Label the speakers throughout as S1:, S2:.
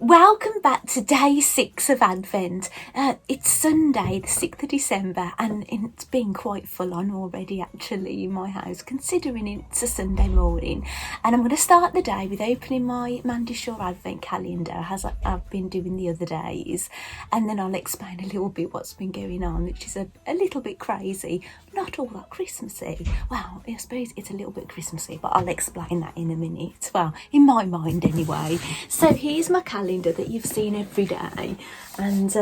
S1: Welcome back to day 6 of Advent. It's Sunday, the 6th of December, and it's been quite full on already actually in my house, considering it's a Sunday morning. And I'm going to start the day with opening my Mandy Shaw Advent calendar, as I've been doing the other days, and then I'll explain a little bit what's been going on, which is a little bit crazy, not all that Christmassy. Well, I suppose it's a little bit Christmassy, but I'll explain that in a minute. Well, in my mind anyway. So here's my calendar that you've seen every day, and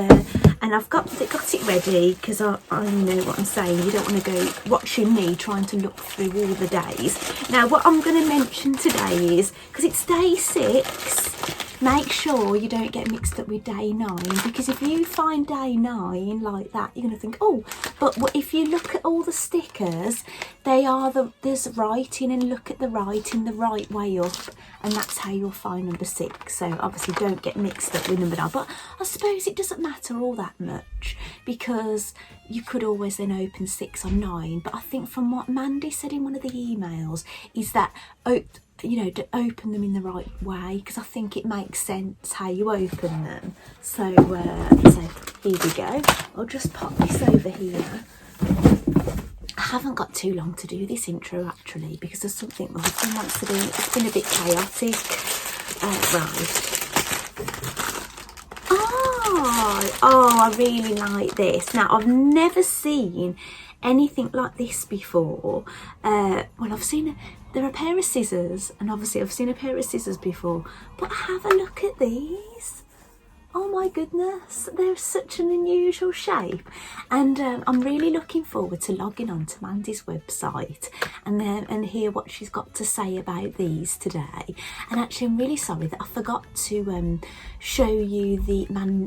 S1: I've got it ready because I know what I'm saying. You don't want to go watching me trying to look through all the days. Now what I'm going to mention today is, because it's day 6, make sure you don't get mixed up with day 9, because if you find day 9 like that, you're going to think, oh, but if you look at all the stickers, there's writing, and look at the writing the right way up, and that's how you'll find number 6. So obviously don't get mixed up with number 9, but I suppose it doesn't matter all that much, because you could always then open 6 or 9. But I think from what Mandy said in one of the emails is that, you know, to open them in the right way, because I think it makes sense how you open them. So here we go. I'll just pop this over here. I haven't got too long to do this intro actually, because there's something my husband wants to do. It's been a bit chaotic. I really like this. Now, I've never seen anything like this before. Well, there are a pair of scissors, and obviously I've seen a pair of scissors before, but have a look at these. Oh my goodness, they're such an unusual shape, and I'm really looking forward to logging on to Mandy's website and hear what she's got to say about these today. And actually, I'm really sorry that I forgot to show you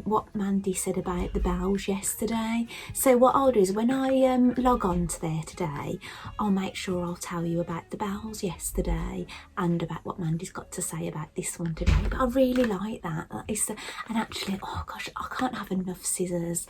S1: what Mandy said about the bells yesterday. So what I'll do is, when I log on to there today, I'll make sure I'll tell you about the bells yesterday and about what Mandy's got to say about this one today. But I really like that. And actually, oh gosh, I can't have enough scissors,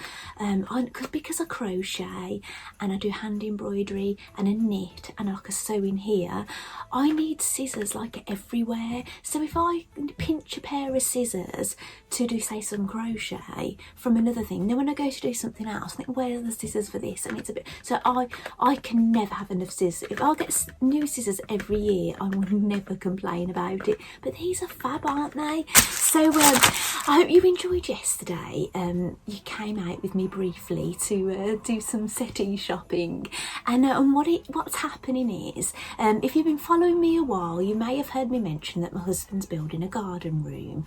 S1: because I crochet and I do hand embroidery and a knit and like a sewing here. I need scissors like everywhere. So if I pinch a pair of scissors to do, say, some crochet from another thing, then when I go to do something else, I think, where are the scissors for this? And it's a bit, so I can never have enough scissors. If I get new scissors every year, I will never complain about it. But these are fab, aren't they? So I hope you enjoyed yesterday. You came out with me briefly to do some settee shopping, and what's happening is, if you've been following me a while, you may have heard me mention that my husband's building a garden room.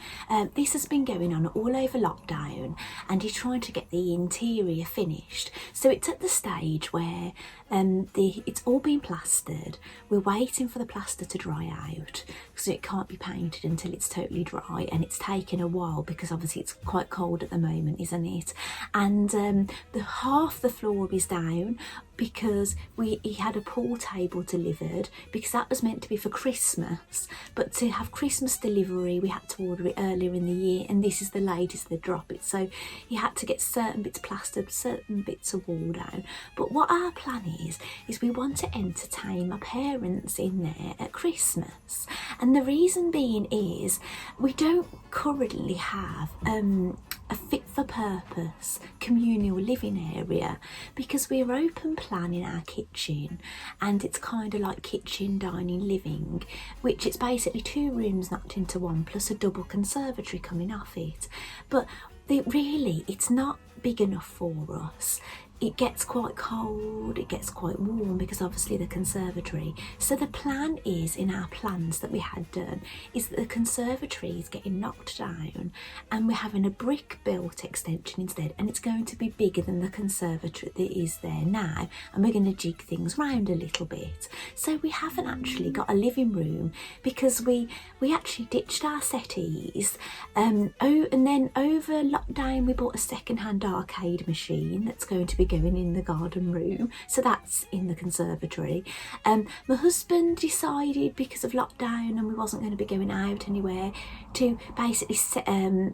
S1: This has been going on all over lockdown, and he's trying to get the interior finished. So it's at the stage where it's all been plastered. We're waiting for the plaster to dry out, so it can't be painted until it's totally dry, and it's taken a while because obviously it's quite cold at the moment, isn't it? And half the floor is down, because he had a pool table delivered, because that was meant to be for Christmas, but to have Christmas delivery we had to order it earlier in the year, and this is the latest they drop it, so he had to get certain bits plastered, certain bits of wall down. But what our plan is we want to entertain my parents in there at Christmas, and the reason being is we don't currently have a fit for purpose communal living area, because we're open plan in our kitchen, and it's kind of like kitchen, dining, living, which it's basically 2 rooms knocked into one plus a double conservatory coming off it. But it's not big enough for us. It gets quite cold, it gets quite warm, because obviously the conservatory. So the plan is, in our plans that we had done, is that the conservatory is getting knocked down, and we're having a brick built extension instead, and it's going to be bigger than the conservatory that is there now, and we're going to jig things round a little bit. So we haven't actually got a living room, because we actually ditched our settees, and then over lockdown we bought a second-hand arcade machine that's going to be going in the garden room, so that's in the conservatory. My husband decided, because of lockdown and we wasn't going to be going out anywhere, to basically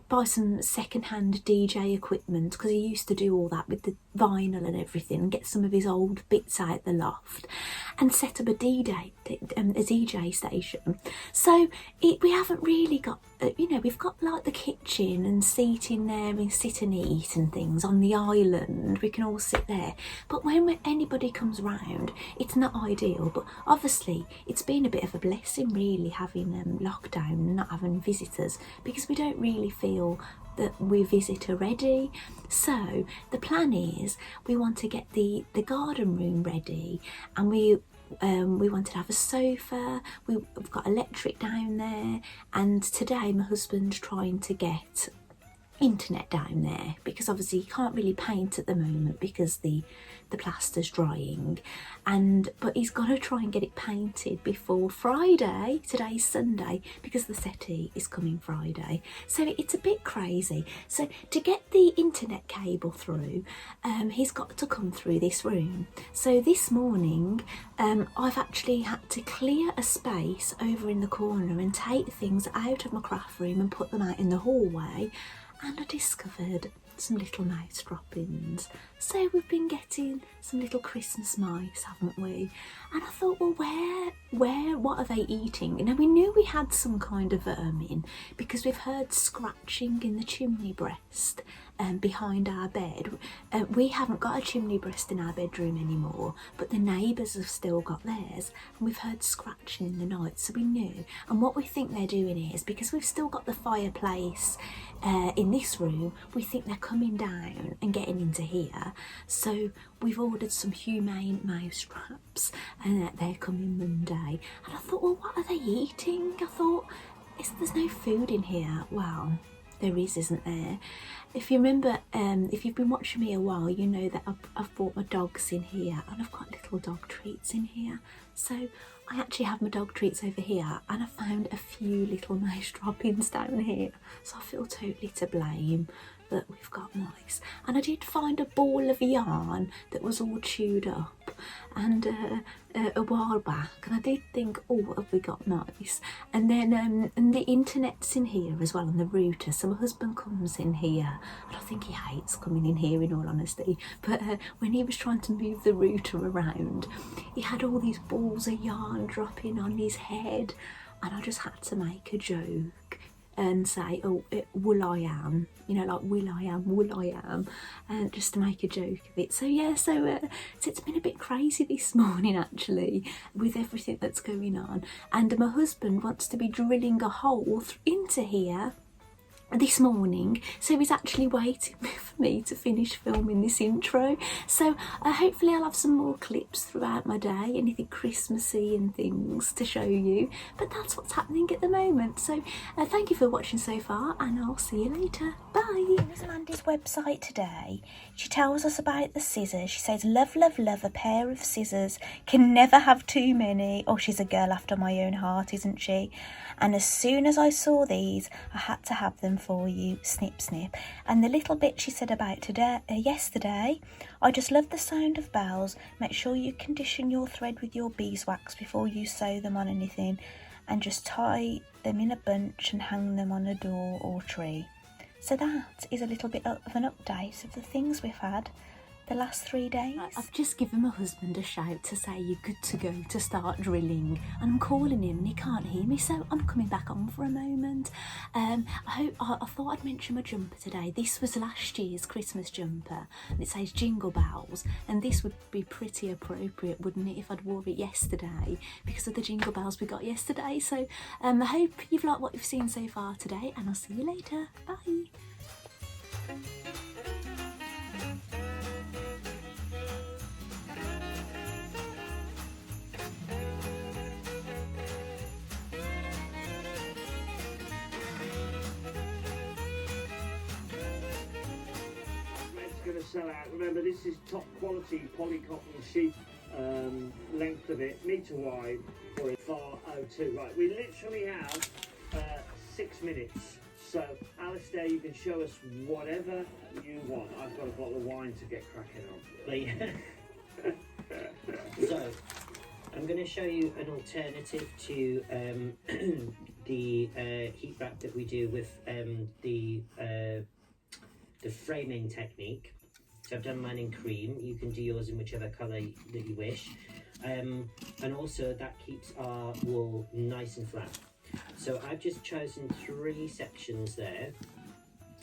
S1: buy some second-hand DJ equipment, because he used to do all that with the vinyl and everything, and get some of his old bits out the loft and set up a DJ station. So we haven't really got, we've got like the kitchen and seating there and sit and eat and things on the island. We can all sit there, but when anybody comes round, it's not ideal. But obviously it's been a bit of a blessing really, having lockdown and not having visitors, because we don't really feel that we're visitor ready. So the plan is we want to get the garden room ready, and we wanted to have a sofa. We've got electric down there, and today my husband's trying to get internet down there, because obviously you can't really paint at the moment because the plaster's drying, but he's got to try and get it painted before Friday. Today's Sunday, because the settee is coming Friday, so it's a bit crazy. So to get the internet cable through, he's got to come through this room. So this morning I've actually had to clear a space over in the corner and take things out of my craft room and put them out in the hallway, and I discovered some little mouse droppings. So we've been getting some little Christmas mice, haven't we? And I thought, well, what are they eating? Now, we knew we had some kind of vermin because we've heard scratching in the chimney breast behind our bed. We haven't got a chimney breast in our bedroom anymore, but the neighbours have still got theirs, and we've heard scratching in the night, so we knew. And what we think they're doing is, because we've still got the fireplace in this room, we think they're coming down and getting into here. So we've ordered some humane mouse traps, and they're coming Monday. And I thought, well, what are they eating? I thought, there's no food in here. Well, there is, isn't there? If you remember, if you've been watching me a while, you know that I've brought my dogs in here, and I've got little dog treats in here. So I actually have my dog treats over here, and I found a few little mouse droppings down here. So I feel totally to blame that we've got mice. And I did find a ball of yarn that was all chewed up, and a while back, and I did think, oh, have we got mice? And then and the internet's in here as well, and the router. So my husband comes in here, and I think he hates coming in here, in all honesty, but when he was trying to move the router around, he had all these balls of yarn dropping on his head, and I just had to make a joke and say, oh, will I am, like will I am, and just to make a joke of it. So yeah, so it's been a bit crazy this morning actually, with everything that's going on. And my husband wants to be drilling a hole into here this morning, so he's actually waiting for me to finish filming this intro. So hopefully I'll have some more clips throughout my day, anything Christmassy and things to show you, but that's what's happening at the moment. So thank you for watching so far, and I'll see you later. Bye. Here's Amanda's website today. She tells us about the scissors. She says, love, love, love a pair of scissors, can never have too many. Oh, she's a girl after my own heart, isn't she? And as soon as I saw these, I had to have them for you. Snip, snip. And the little bit she said about yesterday, I just love the sound of bells. Make sure you condition your thread with your beeswax before you sew them on anything, and just tie them in a bunch and hang them on a door or tree. So that is a little bit of an update of the things we've had the last 3 days. I've just given my husband a shout to say you're good to go to start drilling, and I'm calling him and he can't hear me, so I'm coming back on for a moment. I thought I'd mention my jumper today. This was last year's Christmas jumper, and it says Jingle Bells, and this would be pretty appropriate, wouldn't it, if I'd wore it yesterday, because of the Jingle Bells we got yesterday. So I hope you've liked what you've seen so far today, and I'll see you later. Bye.
S2: Going to sell out. Remember, this is top quality polycotton sheet, length of it, metre wide, for a 402. Right, we literally have 6 minutes. So, Alistair, you can show us whatever you want. I've got a bottle of wine to get cracking on.
S3: So, I'm going to show you an alternative to the heat wrap that we do with the framing technique. So I've done mine in cream. You can do yours in whichever colour that you wish. And also that keeps our wool nice and flat. So I've just chosen 3 sections there,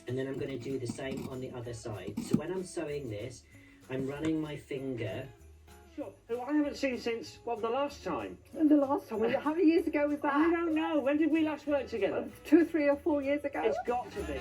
S3: and then I'm going to do the same on the other side. So when I'm sewing this, I'm running my finger.
S2: Sure. Who I haven't seen since, well, the last time.
S4: And the last time, how many years ago was that?
S2: I don't know. When did we last work together?
S4: 2, 3 or 4 years ago.
S2: It's got to be.